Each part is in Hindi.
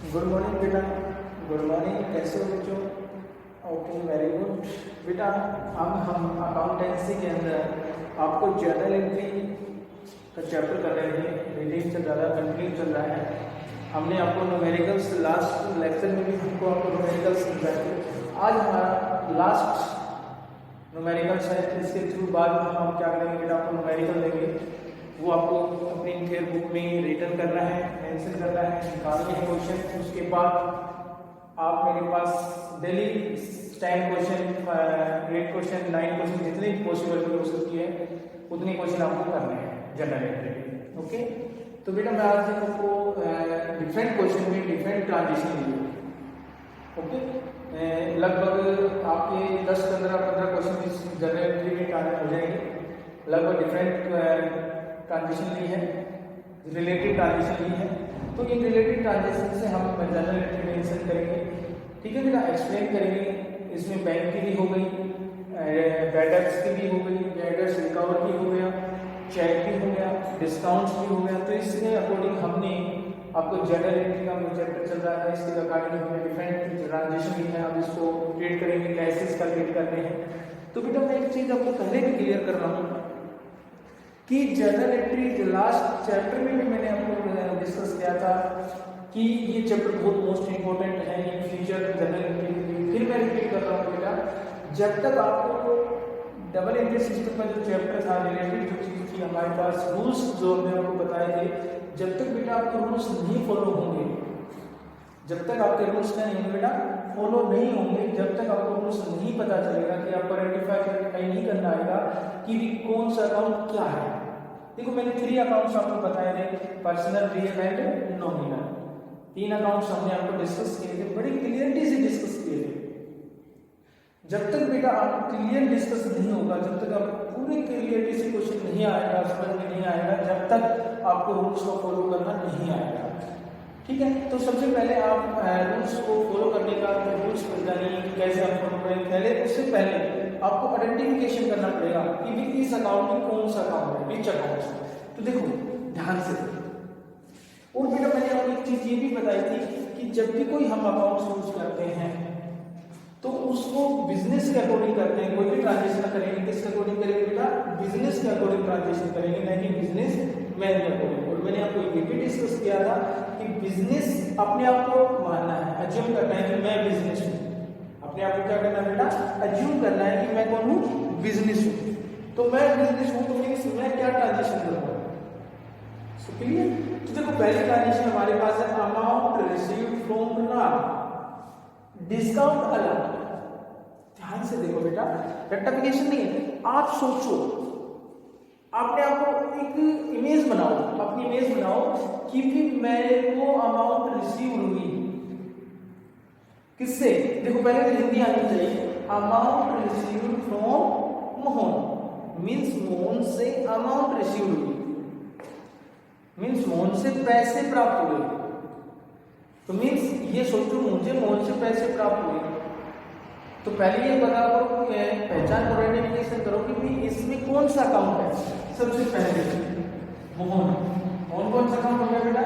गुड मॉर्निंग बेटा। गुड मॉर्निंग, कैसे हो बच्चों? ओके, वेरी गुड बेटा। हम अकाउंटेंसी के अंदर आपको जर्नल एंट्री का चैप्टर कर रहे थे। रीडिंग चल रहा है, कंटिन्यू चल रहा है। हमने आपको न्यूमेरिकल्स लास्ट लेक्चर में भी हमको आपको न्यूमेरिकल्स समझाए थे। आज हमारा लास्ट न्यूमेरिकल्स है। इसके थ्रू बाद हम क्या करेंगे बेटा, आपको न्यूमेरिकल देंगे। वो आपको अपनी फेयर बुक में रिटर्न करना है, मेंशन करना है, निकालने हैं क्वेश्चन। उसके बाद आप मेरे पास डेली 10 क्वेश्चन, 8 क्वेश्चन, 9 क्वेश्चन, जितने पॉसिबल हो सकती है उतने क्वेश्चन आपको करने हैं जनरल एंट्री। ओके, तो बेटा मैं आज आपको डिफरेंट क्वेश्चन में डिफरेंट ट्रांजिशन दी। ओके, लगभग आपके 10-15 क्वेश्चन इस जनरल एंट्री में हो जाएंगे। लगभग डिफरेंट ट्रांजिशन ली है, रिलेटेड ट्रांजिशन ली है। तो इन रिलेटेड ट्रांजिशन से हम जनरल एंट्री मेंशन करेंगे। ठीक है बेटा, एक्सप्लेन करेंगे। इसमें बैंक की भी हो गई, डेटर्स की भी हो गई, डेटर्स रिकवर की हो गया, चेक भी हो गया, डिस्काउंट्स भी हो गया। तो इसके अकॉर्डिंग हमने आपको जनरल एंट्री का जो चैप्टर चल रहा है इसके अकॉर्डिंग हमने डिफरेंट ट्रांजिशन ली है। अब इसको ट्रीट करेंगे, कैसे इसका ट्रीट करने हैं। तो बेटा मैं एक चीज आपको पहले भी क्लियर कर रहा हूँ कि जनरल एंट्री लास्ट चैप्टर में भी मैंने आपको डिस्कस किया था कि ये चैप्टर बहुत मोस्ट इंपॉर्टेंट है इन फ्यूचर जनरल एंट्री। फिर मैं रिपीट कर रहा हूँ बेटा, जब तक आपको डबल एंट्री सिस्टम का जो चैप्टर था, रिलेटेड जो चीज थी हमारे पास, रूल्स जो हमने आपको बताए थे, जब तक बेटा आपके रूल्स नहीं फॉलो होंगे, जब तक आपके रूल्स नहीं होंगे बेटा फॉलो नहीं होंगे, जब तक आपको रूल्स नहीं पता चलेगा कि आपको आइडेंटिफाई नहीं करना आएगा कि कौन सा अकाउंट क्या है। देखो मैंने 3 अकाउंट्स आपको बताए थे, personal, real and nominal. 3 accounts हमने आपको डिस्कस किए थे, बड़ी क्लियरिटी से डिस्कस किए थे। जब तक बेटा आपको क्लियर डिस्कस नहीं होगा, जब तक आप पूरी क्लियरिटी से क्वेश्चन नहीं आएगा, समझ में नहीं आएगा, जब तक आपको रूल्स को फॉलो करना नहीं आएगा। ठीक है, तो सबसे पहले आप रूल्स को फॉलो करने का रूल्स जानिए कि कैसे आप फॉलो करें। पहले उससे पहले आपको आइडेंटिफिकेशन करना पड़ेगा कि भी इस अकाउंट में कौन सा अकाउंट है, विच अकाउंट है। तो देखो ध्यान से। और बेटा मैंने आपको एक चीज ये भी बताई थी कि जब भी कोई हम अकाउंट यूज करते हैं तो उसको बिजनेस के अकॉर्डिंग करते हैं। कोई भी ट्रांजेक्शन करेंगे किसके अकॉर्डिंग करेंगे बेटा, बिजनेस के अकॉर्डिंग ट्रांजेक्शन करेंगे, नहीं कि बिजनेस मैन के अकॉर्डिंग। और मैंने आपको ये भी डिस्कस किया था कि बिजनेस अपने आप को मानना है, अज्यूम करना है कि मैं बिजनेस हूँ। अपने आप को क्या करना है बेटा, अज्यूम करना है कि मैं कौन हूँ, बिजनेस हूँ। तो मैं बिजनेस हूँ तो मैं क्या ट्रांजेक्शन करूँगा। क्लियर? तो देखो पहली ट्रांजेक्शन हमारे पास है amount received from Ram, discount allowed. ध्यान से देखो बेटा, रेक्टिफिकेशन नहीं है। आप सोचो, आपने आपको एक इमेज बनाओ, अपनी इमेज बनाओ कि भी मेरे को अमाउंट रिसीव हुई किससे। देखो पहले तो हिंदी आनी चाहिए। Amount receive from Mohan means Mohan से अमाउंट रिसीव हुई, मीन्स मोहन से पैसे प्राप्त हुए। तो मीन्स ये सोचो मुझे मोहन से पैसे प्राप्त हुए। तो पहले ये बता करो, पहचान करो, आइडेंटिफिकेशन करो कि भी इसमें कौन सा अकाउंट है। सबसे पहले मोहन, मोहन कौन सा अकाउंट हो गया बेटा,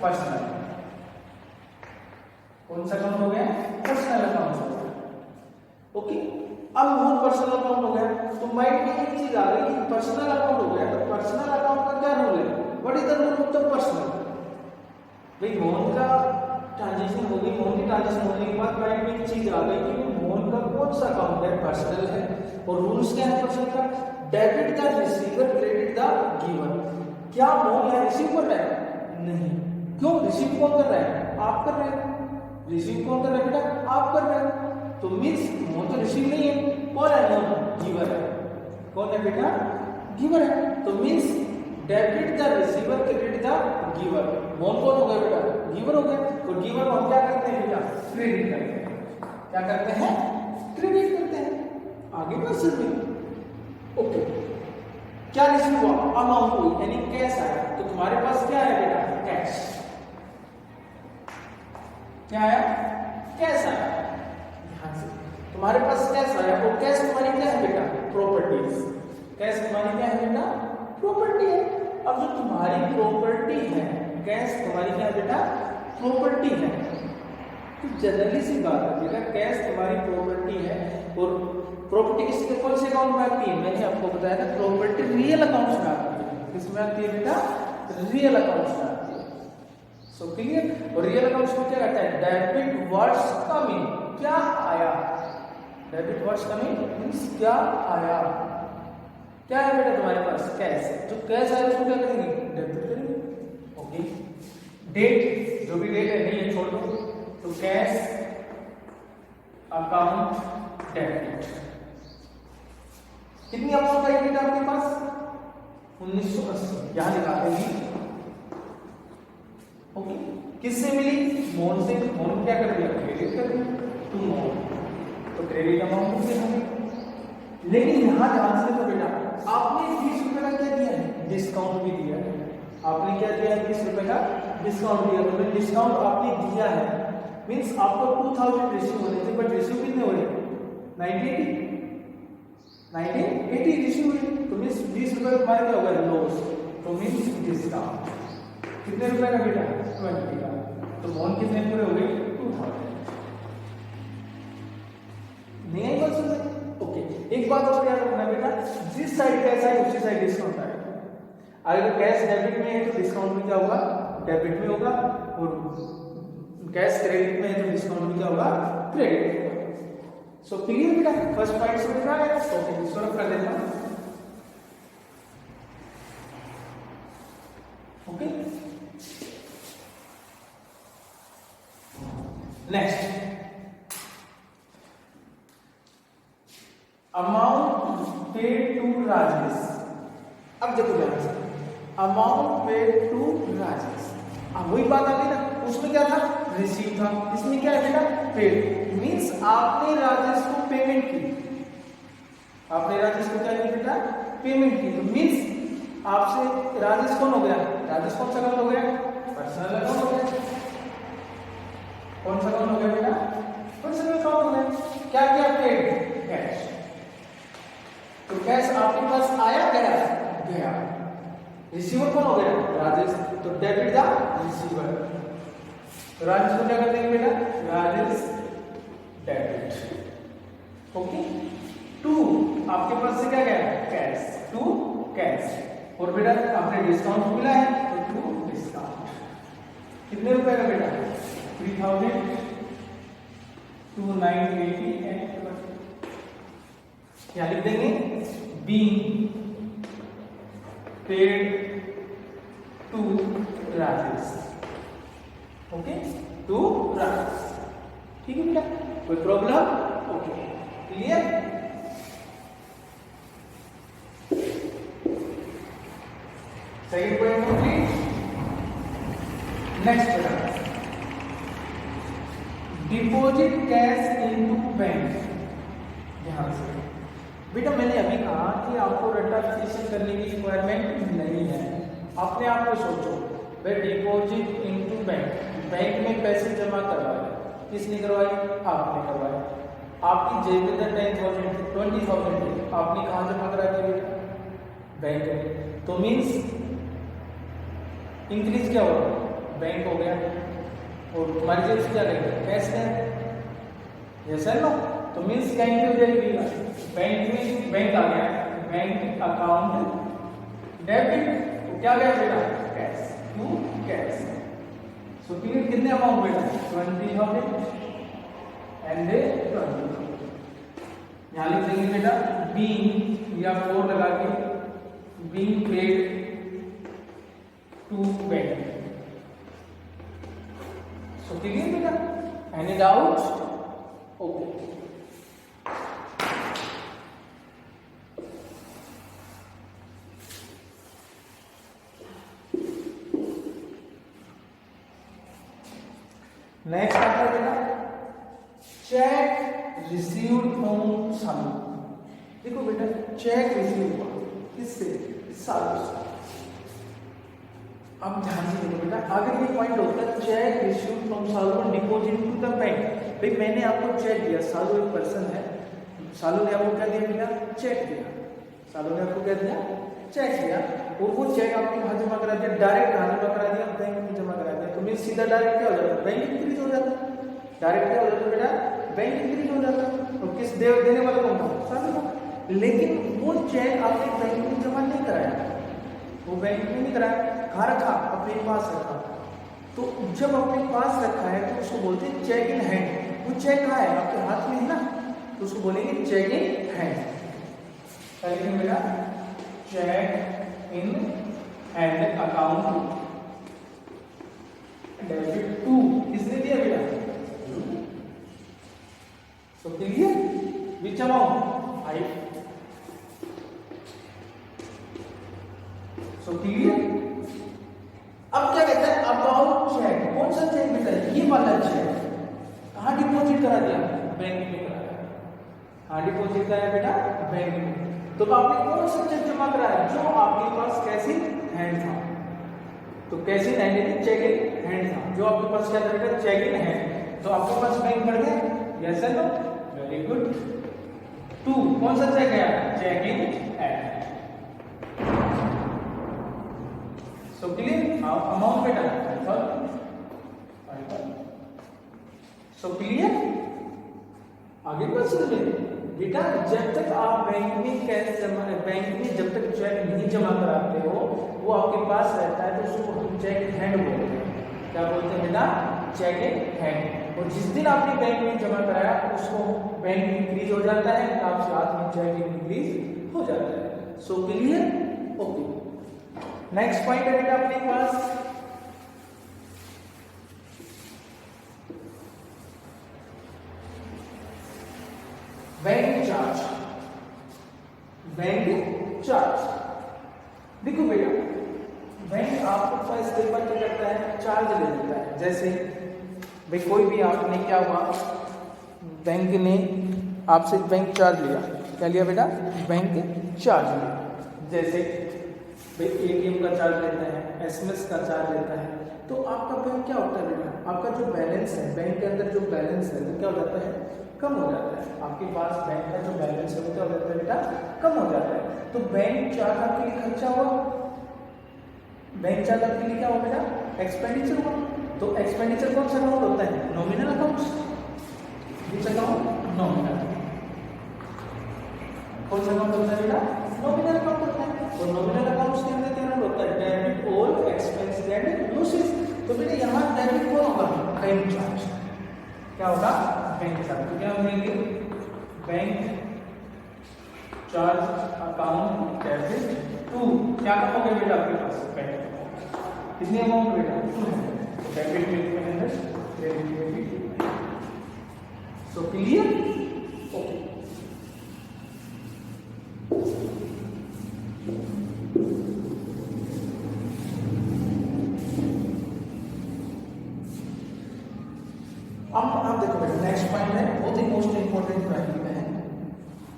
पर्सनल। कौन सा अकाउंट हो गया, पर्सनल अकाउंट हो गया। ओके, अब मोहन पर्सनल अकाउंट हो गया तो माइंड में एक चीज आ गई कि पर्सनल अकाउंट हो गया तो पर्सनल अकाउंट का क्या रूल है, what is the rule of the personal. भाई मोहन का ट्रांजेक्शन हो गई, मोहन की ट्रांजेक्शन होने के बाद माइंड में एक चीज आ गई कि मोहन का कौन सा अकाउंट है, पर्सनल है। और रूल्स क्या है पर्सनल का, debit the receiver credit the giver. क्या मोहन यहाँ रिसीव कर रहा है, नहीं। क्यों, रिसीव कौन कर रहा है, आप कर रहे हैं। रिसीव कौन कर रहा है बेटा, आप कर रहे हैं। तो मीन्स मोहन तो रिसीव नहीं है, कौन है, मोहन गिवर है। कौन है बेटा, गिवर है। तो means debit the receiver credit the giver. Mohan कौन हो गया बेटा, गिवर हो गया। तो गिवर को हम क्या करते हैं बेटा, क्रेडिट करते हैं। क्या करते हैं, क्रेडिट करते हैं। आगे बढ़ सकते हैं। ओके, क्या रिसीव हुआ, अमाउंट हुई यानी कैश आया। तो तुम्हारे पास क्या है बेटा, कैश। क्या आया, कैश आया। ध्यान से, तुम्हारे पास कैश आया और कैश तुम्हारी क्या है बेटा, प्रॉपर्टीज। कैश तुम्हारी क्या है बेटा, प्रॉपर्टी है। अब जो तुम्हारी प्रॉपर्टी है, कैश तुम्हारी क्या है बेटा, प्रॉपर्टी है, तो जनरली सी बात है बेटा, कैश तुम्हारी प्रॉपर्टी है और प्रॉपर्टी किसके कौन से अकाउंट में आती है? मैंने आपको बताया था प्रॉपर्टी रियल अकाउंट्स में आती है। किसमें आती है बेटा? रियल अकाउंट्स में आती है। So clear? और रियल अकाउंट्स में क्या करता है? डेबिट व्हाट्स कमिंग, क्या आया, डेबिट व्हाट्स कमिंग मींस क्या आया, क्या है बेटा तुम्हारे पास? कैश। जो कैश आया उसको क्या करेंगे? डेबिट करेंगे। ओके, डेट, जो भी डेट है नहीं है छोड़ दो, तो कैश अकाउंट डेबिट। कितनी अमाउंट आई बेटा आपके पास? 1980, यहां लिखा देंगे। ओके, किससे मिली? मोहन से। मोहन क्या कर दिया? क्रेडिट कर दिया टू मोहन, तो क्रेडिट अमाउंट कितनी होगी? लेकिन यहां ध्यान से तो बेटा आपने 20 रुपए का क्या दिया है? डिस्काउंट भी दिया है। आपने क्या दिया है? 20 रुपए का डिस्काउंट दिया। तो डिस्काउंट आपने दिया है मींस आपको 2000 रिसीव होने थे, बट रिसीव कितने हुए? 1980 रिसीव हुए, तो मींस 20 रुपए तुम्हारे क्या होगा? लॉस। तो मींस डिस्काउंट कितने रुपए का बेटा? 20 का। तो मोहन कितने पूरे हो गए? 2000। नहीं आई बात समझ? ओके, एक बात और याद रखना बेटा, जिस साइड कैश है उसी साइड डिस्काउंट आएगा। अगर कैश डेबिट में है तो डिस्काउंट भी क्या होगा? डेबिट में होगा, और कैश क्रेडिट में है तो डिस्काउंट भी क्या होगा? क्रेडिट में होगा। सो क्लियर बेटा? फर्स्ट पॉइंट समझ में आ गया? ओके, इसको रख कर देता हूं। Okay, next, amount paid to Rajesh. अब देखो ध्यान से, अमाउंट पेड टू राजेश, अब वही बात आ गई ना, उसमें क्या था? रिसीव था, इसमें क्या है बेटा? पेड। मींस आपने राजेश को पेमेंट की, आपने राजेश को क्या किया बेटा? पेमेंट की। तो मींस आपसे राजेश कौन हो गया? राजेश कौन सा अकाउंट हो गया? पर्सनल अकाउंट हो गया। कौन सा अकाउंट हो गया बेटा? पर्सनल अकाउंट हो गया। क्या किया? Paid, cash. तो कैश आपके पास आया गया? गया। रिसीवर कौन हो गया? राजेश। तो डेबिट द रिसीवर, तो राजेश को क्या कर देंगे बेटा? राजेश डेबिट। ओके, टू आपके पास से क्या गया? Cash, to cash. और बेटा आपने डिस्काउंट मिला है तो टू डिस्काउंट। कितने रुपए का बेटा? 3000, 2980 एंड क्या लिख देंगे? Being paid to Rajesh. Okay, to Rajesh. ठीक है बेटा, कोई problem? Okay, clear? Second point complete. Next बेटा, डिपॉजिट कैश इनटू बैंक। ध्यान से बेटा, मैंने अभी कहा कि आपको रटाफिकेशन करने की रिक्वायरमेंट नहीं है। अपने आप को सोचो, भाई डिपॉजिट इनटू बैंक, बैंक में पैसे जमा करवाए, किसने करवाए? आपने करवाए। आपकी जेब में 10,000 20,000 थी, आपने कहाँ जमा करा दिया बेटा? बैंक में। तो मींस इंक्रीज क्या होगा? बैंक हो गया, और तुम्हारी जेब से क्या करेगा? कैश है। यस है नो? तो मींस क्या इंक्रीज हो जाएगी? बैंक में बैंक आ गया, बैंक अकाउंट डेबिट, तो क्या गया बेटा? Cash, to cash. So clear? कितने अमाउंट बेटा? 20,000 एंड 20,000। यहां लिख देंगे बेटा बीइंग, या 4 लगा के, being paid to bank. So clear बेटा? Any doubt? ओके, नेक्स्ट आता है बेटा चेक रिसीव्ड फ्रॉम सालू। देखो बेटा, चेक रिसीव हुआ किससे? सालू से। अब ध्यान से देखो बेटा, अगर ये पॉइंट होता है cheque received from Salu and deposit to the bank, भाई मैंने आपको चेक दिया, सालू एक पर्सन है, सालू ने आपको क्या दिया बेटा? चेक दिया। सालू ने आपको क्या दिया? चेक किया और वो चेक आपके कहाँ जमा करा दिया, डायरेक्ट कहाँ जमा करा दिया, बैंक में जमा करा दिया, तो मीन सीधा डायरेक्ट क्या हो जाता है, बैंक इंक्रीज हो जाता है। डायरेक्ट क्या हो जाता है बेटा, बैंक इंक्रीज हो जाता है। तो किस देने वाला कौन था, सामने था। लेकिन वो चेक आपने बैंक में जमा नहीं कराया, वो बैंक में नहीं कराया, कहाँ रखा, अपने पास रखा। तो जब अपने पास रखा है तो उसको बोलते हैं चेक इन हैंड। वो चेक कहाँ है, आपके हाथ में है ना, तो उसको बोलेंगे चेक इन हैंड। पहले मेरा cheque in hand account debit to, किसने दिया बेटा, तो clear, which amount 5। So clear. अब क्या कहता है, अबाउट चेक, कौन सा चेक बेटा, ये वाला चेक कहाँ डिपॉजिट करा दिया, बैंक में करा दिया। कहाँ डिपॉजिट कराया बेटा, बैंक में। तो आपने कौन सा चेक जमा कराया, जो आपके पास कैश इन हैंड था। तो cash in hand cheque in hand था, जो आपके पास क्या था बेटा, चेक इन हैंड। तो आपके पास बैंक बढ़ गया, yes sir, very good. To, कौन सा चेक है, cheque in hand. So clear, amount बेटा 5। So clear. आगे क्वेश्चन में बेटा, जब तक आप बैंक में कैश जमा, बैंक में जब तक चेक नहीं जमा कराते हो, वो आपके पास रहता है, तो उसको हम चेक हैंड बोलते हैं। क्या बोलते हैं बेटा, चेक इन हैंड। और जिस दिन आपने बैंक में जमा कराया, उसको बैंक इंक्रीज हो जाता है, तो आपके हाथ में चेक इंक्रीज हो जाता है। सो क्लियर, ओके। नेक्स्ट पॉइंट है बेटा अपने पास बैंक चार्ज। बैंक चार्ज, देखो बेटा, बैंक आपको पास पेपर क्या करता है, चार्ज ले लेता है। जैसे भाई कोई भी आपने क्या हुआ, बैंक ने आपसे बैंक चार्ज लिया, क्या लिया बेटा, बैंक चार्ज लिया। जैसे भाई एटीएम का चार्ज लेता है, एसएमएस का चार्ज लेता है। तो आपका बैंक क्या होता है बेटा, आपका जो बैलेंस है, बैंक के अंदर जो बैलेंस है वो क्या हो जाता है, कम हो जाता है। आपके पास बैंक का जो बैलेंस है वो क्या हो जाता है बेटा, कम हो जाता है। तो बैंक चार्ज आपके लिए खर्चा हुआ, बैंक चार्ज आपके लिए क्या हुआ बेटा, एक्सपेंडिचर हुआ। तो एक्सपेंडिचर कौन सा अकाउंट होता है, nominal accounts. Which account, nominal. कौन सा अकाउंट होता है बेटा, नॉमिनल अकाउंट होता है। और नॉमिनल अकाउंट्स के अंदर क्या होता है, debit all expense and losses. तो बेटा यहाँ डेबिट कौन होगा, बैंक चार्ज। क्या होगा, बैंक चार्ज। तो क्या होंगे, bank charge account debit to, क्या कहोगे बेटा आपके पास, बैंक कितनी अमाउंट बेटा, 200। डेबिट में क्रेडिट। सो क्लियर, ओके। अब देखो बेटा, नेक्स्ट पॉइंट है, बहुत ही मोस्ट इंपोर्टेंट पॉइंट है,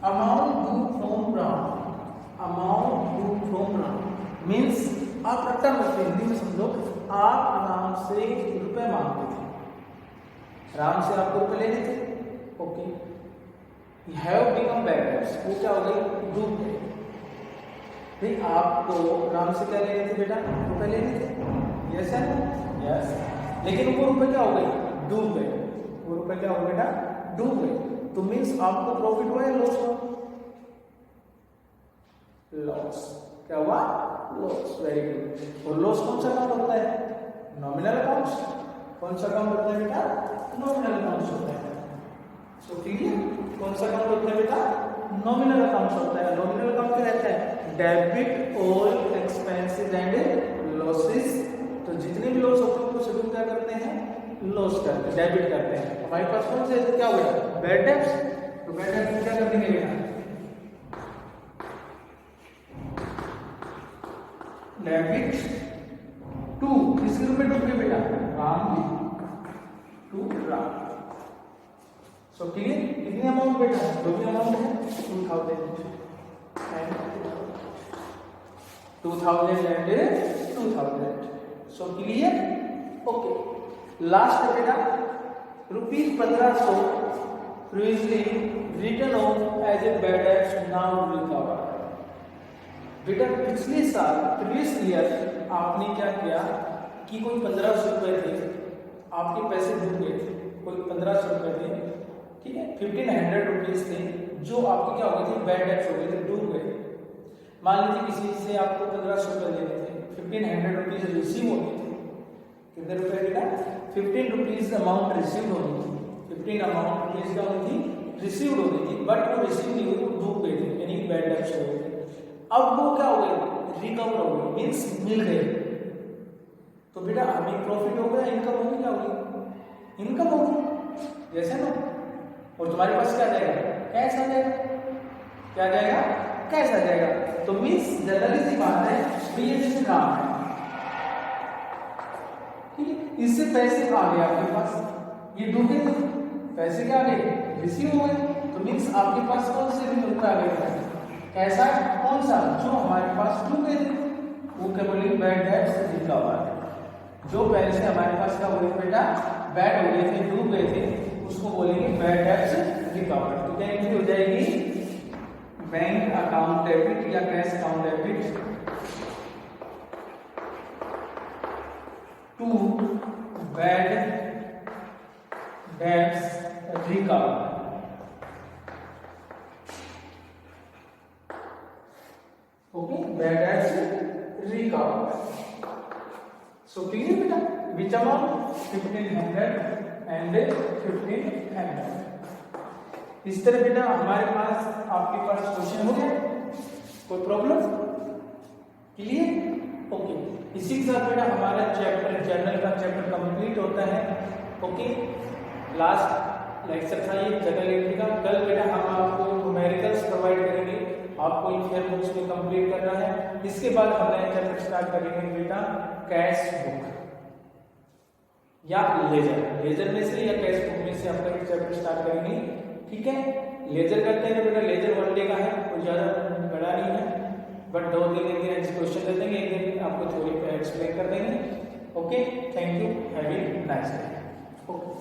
amount due from brown. Amount due from brown means आप रट्टा मत हिंदी में समझो, आप राम से रुपए मांगते थे, राम से आपको रुपए लेने थे, okay, have become bad debts, वो क्या हो गई, डूब गए। भाई आपको राम से क्या लेने थे बेटा, रुपए लेने थे, यस है, यस। लेकिन वो रुपए क्या हो गए, डूब गए। वो रुपए क्या हो बेटा, डूब गए। तो मीन्स आपको प्रॉफिट हुआ या लॉस हुआ, लॉस। क्या हुआ, लॉस, वेरी गुड। और लॉस कौन सा अकाउंट होता है, नॉमिनल अकाउंट्स। कौन सा अकाउंट होता है बेटा, नॉमिनल अकाउंट्स होता है। सो क्लियर, कौन सा अकाउंट होता है बेटा, नॉमिनल अकाउंट्स होता है। नॉमिनल अकाउंट क्या रहता है, debit all expenses and losses. तो जितने भी लॉस होते हैं उनको शेड्यूल क्या करते हैं, लॉस करते हैं, डेबिट करते हैं। हमारे पास कौन से क्या हुआ, बैड डेब्ट्स। तो बैड डेब्ट्स क्या कर देंगे बेटा, डेबिट टू, किसके रूप में डूब गए बेटा, Ram to Ram. So clear, कितनी अमाउंट बेटा, जो भी अमाउंट है 2000 and 2000। So clear, okay. Last है बेटा, ₹1500 previously written off as a bad debts now recover. बेटा पिछले साल प्रीवियस ईयर आपने क्या किया कि कोई 1500 रुपए थे, आपके पैसे डूब गए थे, कोई 1500 रुपए थे, ठीक है, 1500 रुपीज थे जो आपके क्या हो गए थे, बैड डेट्स हो गए थे, डूब गए। मान लीजिए किसी से आपको 1500 रुपए देने थे, 1500 रुपीज रिसीव होने थे, कितने रुपए बेटा, 15 रुपीज अमाउंट रिसीव होनी थी, 15 अमाउंट रुपीज क्या होनी थी, रिसीव होनी थी, बट वो रिसीव नहीं हुई, वो डूब गए थे, यानी बैड डेट्स हो गए थे। अब वो क्या हो गए, रिकवर हो गए, मीन्स मिल गए। तो बेटा हमें प्रॉफिट हो गया, इनकम होगी, क्या होगी, इनकम होगी, जैसे ना। और तुम्हारे पास क्या जाएगा, कैश आ जाएगा, क्या जाएगा, कैश आ जाएगा। तो मीन्स जनरली सी बात है, ये जैसे काम है, ठीक है, इससे पैसे आ गए आपके पास, ये डूबे थे, पैसे क्या आ गए, रिसीव हो गए। तो मीन्स आपके पास कौन से भी रुपए आ गए, कैसा, कौन सा, जो हमारे पास डूबे थे, वो क्या बोले, बैड डेट्स रिकवर। जो पहले से हमारे पास क्या हो गए बेटा, बैड हो गए थे, डूब गए थे, उसको बोलेंगे बैड डेट्स रिकवर। तो क्या एंट्री हो जाएगी, बैंक अकाउंट डेबिट या cash account debit to bad debts recover. Okay, bad debts recover. So clear बेटा, which amount, 1500 and 1500। इस तरह बेटा हमारे पास, आपके पास क्वेश्चन हो गया, कोई प्रॉब्लम, क्लियर, ओके। इसी के साथ बेटा हमारा चैप्टर, जर्नल का चैप्टर कंप्लीट होता है। ओके, लास्ट लेक्चर था ये जनरल एंट्री का। कल बेटा हम आपको न्यूमेरिकल्स प्रोवाइड करेंगे, आपको इन 4 बुक्स को कंप्लीट करना है। इसके बाद हम नया चैप्टर स्टार्ट करेंगे बेटा, कैश बुक या लेजर में से या कैश बुक में से आपका एक चैप्टर स्टार्ट करेंगे, ठीक है। लेजर करते हैं बेटा, लेजर 1 डे का है, कोई ज्यादा बड़ा नहीं है, बट 2-3 दिन के क्वेश्चन दे देंगे, एक दिन आपको थ्योरी पे एक्सप्लेन कर देंगे। Okay, thank you, have a nice day. Okay.